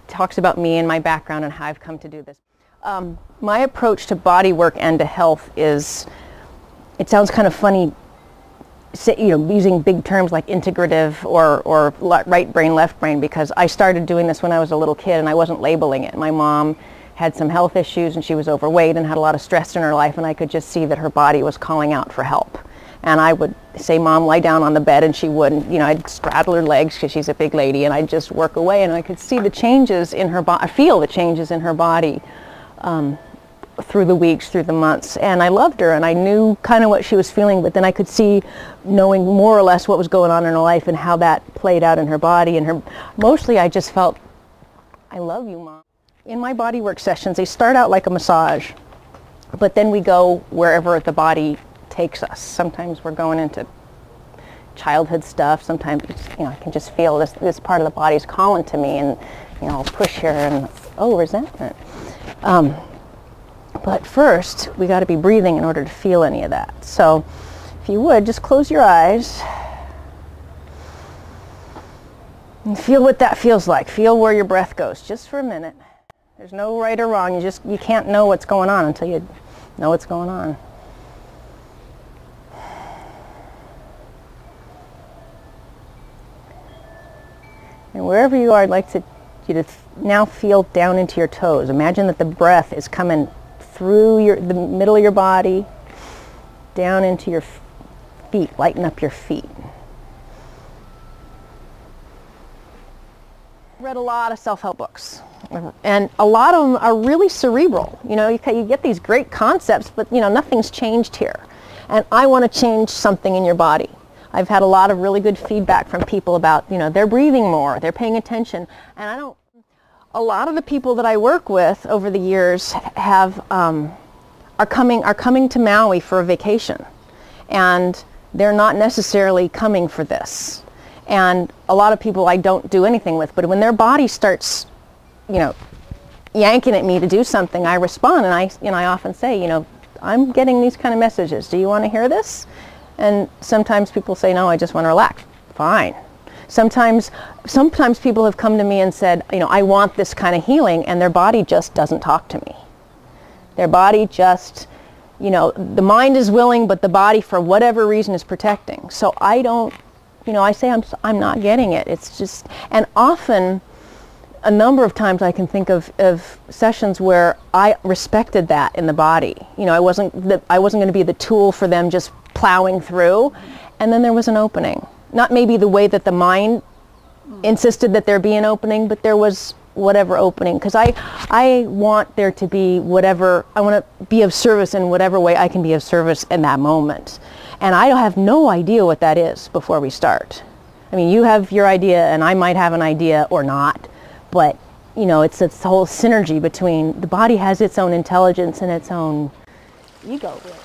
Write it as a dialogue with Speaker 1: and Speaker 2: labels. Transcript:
Speaker 1: talks about me and my background and how I've come to do this. My approach to body work and to health is, it sounds kind of funny, using big terms like integrative or right brain, left brain, because I started doing this when I was a little kid and I wasn't labeling it. My mom had some health issues and she was overweight and had a lot of stress in her life, and I could just see that her body was calling out for help. And I would say, "Mom, lie down on the bed," and she wouldn't. I'd straddle her legs because she's a big lady, and I'd just work away, and I could see the changes in her body, feel the changes in her body through the weeks, through the months. And I loved her, and I knew kind of what she was feeling, but then I could see, knowing more or less what was going on in her life and how that played out in her body. And mostly I just felt, "I love you, Mom." In my body work sessions, they start out like a massage, but then we go wherever the body takes us. Sometimes we're going into childhood stuff. Sometimes I can just feel this part of the body's calling to me, and I'll push here and resentment. But first we got to be breathing in order to feel any of that. So if you would, just close your eyes and feel what that feels like. Feel where your breath goes, just for a minute. There's no right or wrong. You can't know what's going on until you know what's going on. And wherever you are, I'd like you to now feel down into your toes. Imagine that the breath is coming through the middle of your body, down into your feet. Lighten up your feet. I've read a lot of self-help books, and a lot of them are really cerebral. You get these great concepts, but nothing's changed here. And I want to change something in your body. I've had a lot of really good feedback from people about, they're breathing more, they're paying attention. And a lot of the people that I work with over the years are coming to Maui for a vacation. And they're not necessarily coming for this. And a lot of people I don't do anything with, but when their body starts, yanking at me to do something, I respond, and I often say, "I'm getting these kind of messages. Do you want to hear this?" And sometimes people say, "No, I just want to relax." Fine. Sometimes people have come to me and said, "I want this kind of healing," and their body just doesn't talk to me. Their body just, the mind is willing, but the body, for whatever reason, is protecting. So I don't, I say I'm not getting it. It's just, and often, a number of times I can think of sessions where I respected that in the body. I wasn't going to be the tool for them just plowing through, and then there was an opening. Not maybe the way that the mind insisted that there be an opening, but there was whatever opening, because I want there to be whatever, I want to be of service in whatever way I can be of service in that moment. And I have no idea what that is before we start. I mean, you have your idea and I might have an idea or not, but it's this whole synergy between the body has its own intelligence and its own ego. Really.